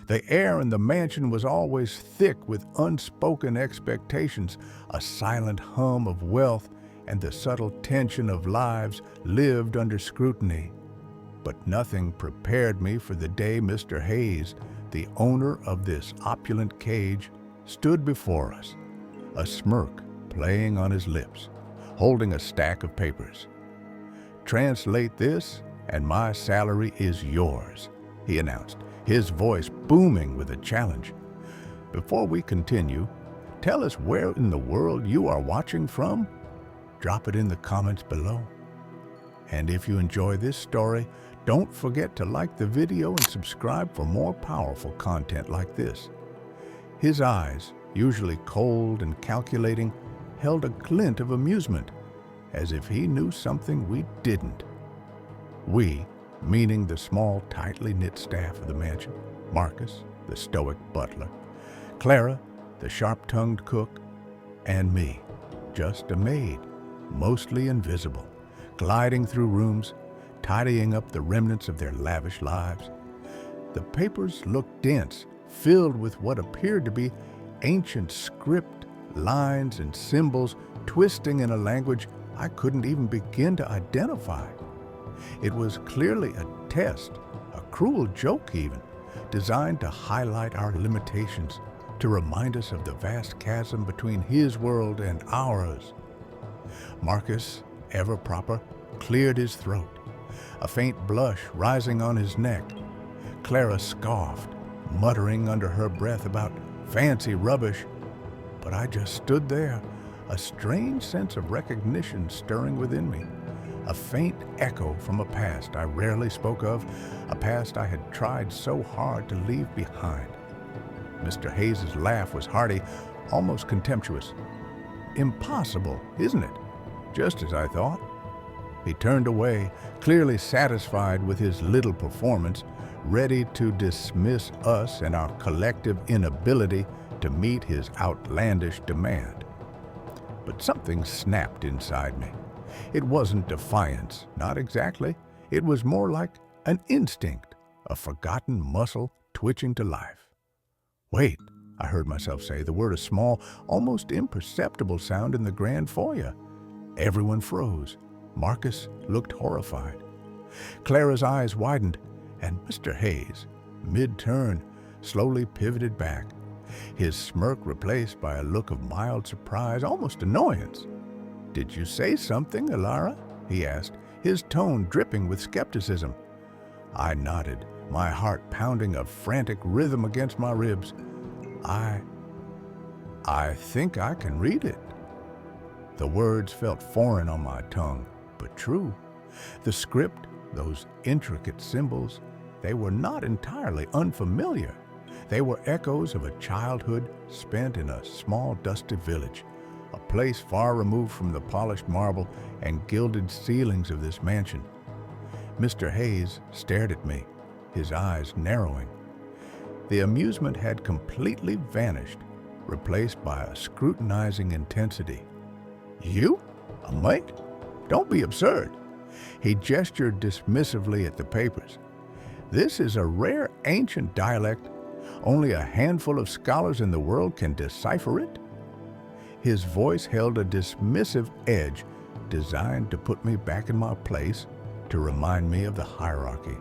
The air in the mansion was always thick with unspoken expectations, a silent hum of wealth, and the subtle tension of lives lived under scrutiny. But nothing prepared me for the day Mr. Hayes, the owner of this opulent cage, stood before us, a smirk playing on his lips, holding a stack of papers. "Translate this, and my salary is yours," he announced, his voice booming with a challenge. Before we continue, tell us where in the world you are watching from. Drop it in the comments below. And if you enjoy this story, don't forget to like the video and subscribe for more powerful content like this. His eyes, usually cold and calculating, held a glint of amusement, as if he knew something we didn't. We, meaning the small, tightly knit staff of the mansion, Marcus, the stoic butler, Clara, the sharp-tongued cook, and me, just a maid, mostly invisible, gliding through rooms, tidying up the remnants of their lavish lives. The papers looked dense, filled with what appeared to be ancient script, lines and symbols twisting in a language I couldn't even begin to identify. It was clearly a test, a cruel joke even, designed to highlight our limitations, to remind us of the vast chasm between his world and ours. Marcus, ever proper, cleared his throat, a faint blush rising on his neck. Clara scoffed, muttering under her breath about fancy rubbish. But I just stood there, a strange sense of recognition stirring within me, a faint echo from a past I rarely spoke of, a past I had tried so hard to leave behind. Mr. Hayes' laugh was hearty, almost contemptuous. "Impossible, isn't it?" Just as I thought. He turned away, clearly satisfied with his little performance, ready to dismiss us and our collective inability to meet his outlandish demand. But something snapped inside me. It wasn't defiance, not exactly. It was more like an instinct, a forgotten muscle twitching to life. "Wait," I heard myself say, the word a small, almost imperceptible sound in the grand foyer. Everyone froze. Marcus looked horrified. Clara's eyes widened, and Mr. Hayes, mid-turn, slowly pivoted back, his smirk replaced by a look of mild surprise, almost annoyance. "Did you say something, Elara?" he asked, his tone dripping with skepticism. I nodded, my heart pounding a frantic rhythm against my ribs. I think I can read it." The words felt foreign on my tongue, but true. The script, those intricate symbols, they were not entirely unfamiliar. They were echoes of a childhood spent in a small, dusty village, a place far removed from the polished marble and gilded ceilings of this mansion. Mr. Hayes stared at me, his eyes narrowing. The amusement had completely vanished, replaced by a scrutinizing intensity. "You? A maid? Don't be absurd." He gestured dismissively at the papers. "This is a rare ancient dialect. Only a handful of scholars in the world can decipher it." His voice held a dismissive edge designed to put me back in my place, to remind me of the hierarchy.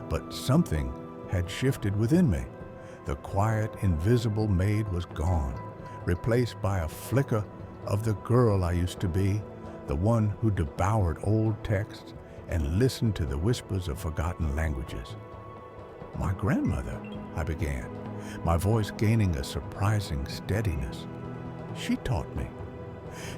But something had shifted within me. The quiet, invisible maid was gone, replaced by a flicker of the girl I used to be, the one who devoured old texts and listened to the whispers of forgotten languages. "My grandmother," I began, my voice gaining a surprising steadiness. "She taught me.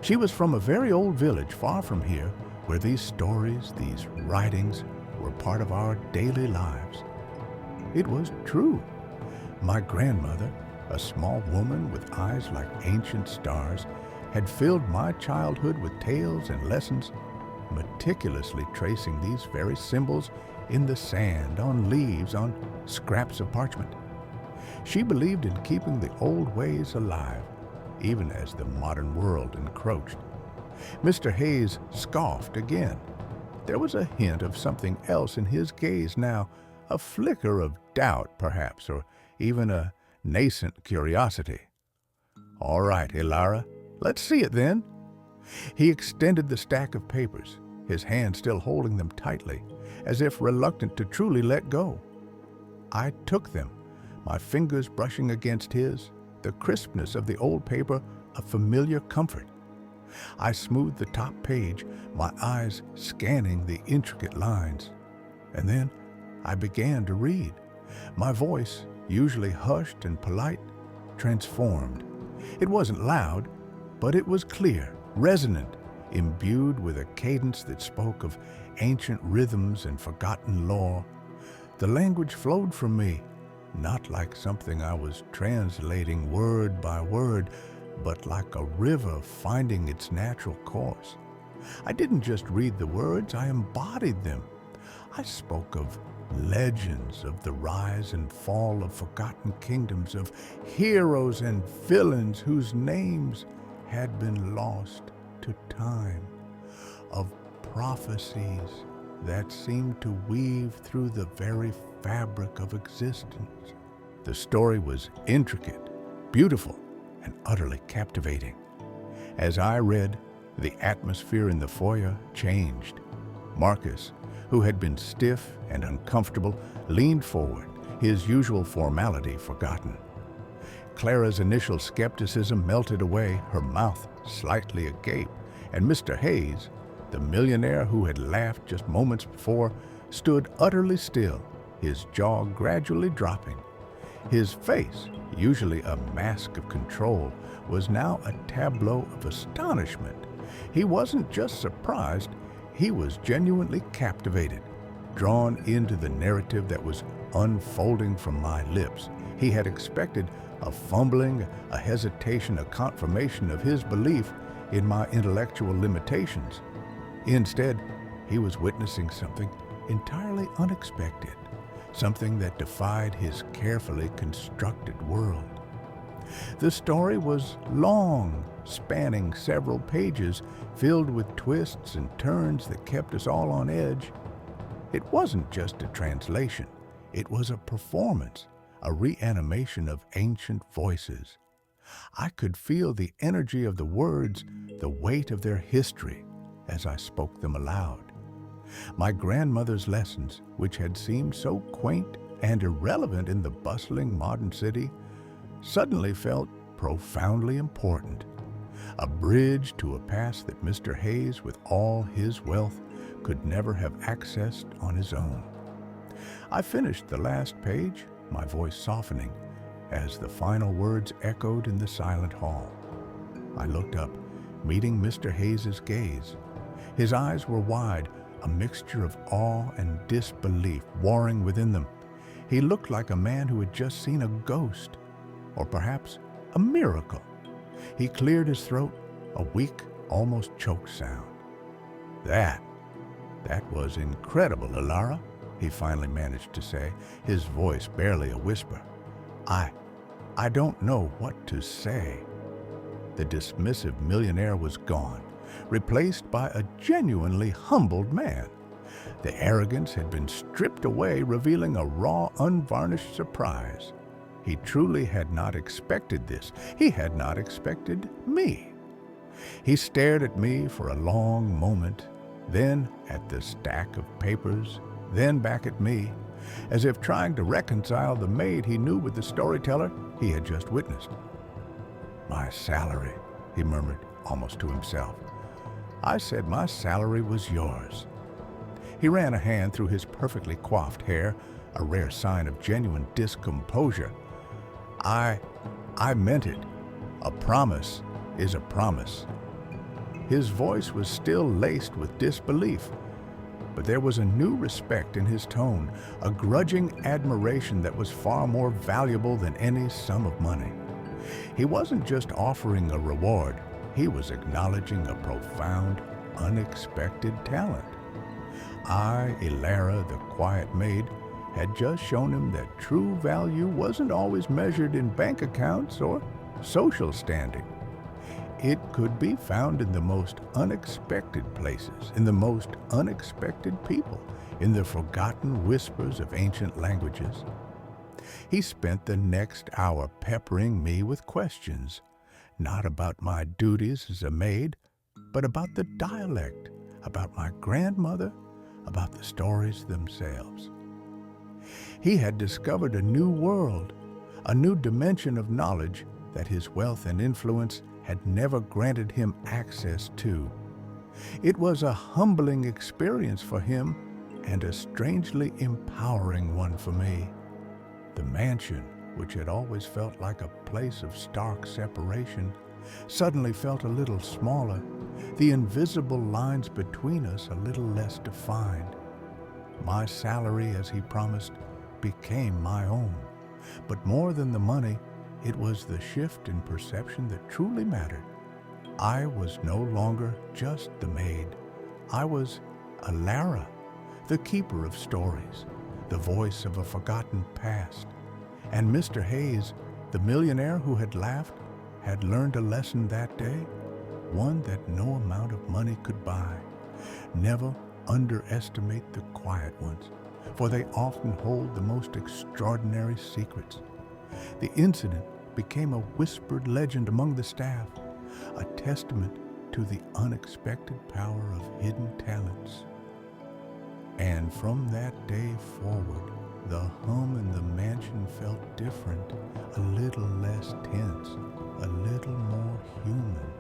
She was from a very old village far from here, where these stories, these writings, were part of our daily lives." It was true. My grandmother, a small woman with eyes like ancient stars, had filled my childhood with tales and lessons, meticulously tracing these very symbols in the sand, on leaves, on scraps of parchment. She believed in keeping the old ways alive, even as the modern world encroached. Mr. Hayes scoffed again. There was a hint of something else in his gaze now, a flicker of doubt, perhaps, or even a nascent curiosity. "All right, Ilara, let's see it then." He extended the stack of papers, his hand still holding them tightly, as if reluctant to truly let go. I took them, my fingers brushing against his, the crispness of the old paper a familiar comfort. I smoothed the top page, my eyes scanning the intricate lines. And then I began to read, my voice, usually hushed and polite, transformed. It wasn't loud, but it was clear, resonant, imbued with a cadence that spoke of ancient rhythms and forgotten lore. The language flowed from me, not like something I was translating word by word, but like a river finding its natural course. I didn't just read the words, I embodied them. I spoke of legends, of the rise and fall of forgotten kingdoms, of heroes and villains whose names had been lost to time, of prophecies that seemed to weave through the very fabric of existence. The story was intricate, beautiful, and utterly captivating. As I read, the atmosphere in the foyer changed. Marcus, who had been stiff and uncomfortable, leaned forward, his usual formality forgotten. Clara's initial skepticism melted away, her mouth slightly agape, and Mr. Hayes, the millionaire who had laughed just moments before, stood utterly still, his jaw gradually dropping. His face, usually a mask of control, was now a tableau of astonishment. He wasn't just surprised, he was genuinely captivated, drawn into the narrative that was unfolding from my lips. He had expected a fumbling, a hesitation, a confirmation of his belief in my intellectual limitations. Instead, he was witnessing something entirely unexpected, something that defied his carefully constructed world. The story was long, spanning several pages, filled with twists and turns that kept us all on edge. It wasn't just a translation, it was a performance, a reanimation of ancient voices. I could feel the energy of the words, the weight of their history, as I spoke them aloud. My grandmother's lessons, which had seemed so quaint and irrelevant in the bustling modern city, suddenly felt profoundly important. A bridge to a past that Mr. Hayes, with all his wealth, could never have accessed on his own. I finished the last page, my voice softening, as the final words echoed in the silent hall. I looked up, meeting Mr. Hayes's gaze. His eyes were wide, a mixture of awe and disbelief warring within them. He looked like a man who had just seen a ghost, or perhaps a miracle. He cleared his throat, a weak, almost choked sound. That was incredible, Ilara," he finally managed to say, his voice barely a whisper. I don't know what to say." The dismissive millionaire was gone, replaced by a genuinely humbled man. The arrogance had been stripped away, revealing a raw, unvarnished surprise. He truly had not expected this. He had not expected me. He stared at me for a long moment, then at the stack of papers, then back at me, as if trying to reconcile the Maid he knew with the storyteller he had just witnessed. "My salary," he murmured, almost to himself. "I said my salary was yours." He ran a hand through his perfectly coiffed hair, a rare sign of genuine discomposure. I meant it. A promise is a promise." His voice was still laced with disbelief, but there was a new respect in his tone, a grudging admiration that was far more valuable than any sum of money. He wasn't just offering a reward, he was acknowledging a profound, unexpected talent. I, Ilara, the quiet maid, had just shown him that true value wasn't always measured in bank accounts or social standing. It could be found in the most unexpected places, in the most unexpected people, in the forgotten whispers of ancient languages. He spent the next hour peppering me with questions, not about my duties as a maid, but about the dialect, about my grandmother, about the stories themselves. He had discovered a new world, a new dimension of knowledge that his wealth and influence had never granted him access to. It was a humbling experience for him and a strangely empowering one for me. The mansion, which had always felt like a place of stark separation, suddenly felt a little smaller, the invisible lines between us a little less defined. My salary, as he promised, became my own. But more than the money, it was the shift in perception that truly mattered. I was no longer just the maid. I was a Lara, the keeper of stories, the voice of a forgotten past. And Mr. Hayes, the millionaire who had laughed, had learned a lesson that day, one that no amount of money could buy. Never underestimate the quiet ones, for they often hold the most extraordinary secrets. The incident became a whispered legend among the staff, a testament to the unexpected power of hidden talents. And from that day forward, the hum in the mansion felt different, a little less tense, a little more human.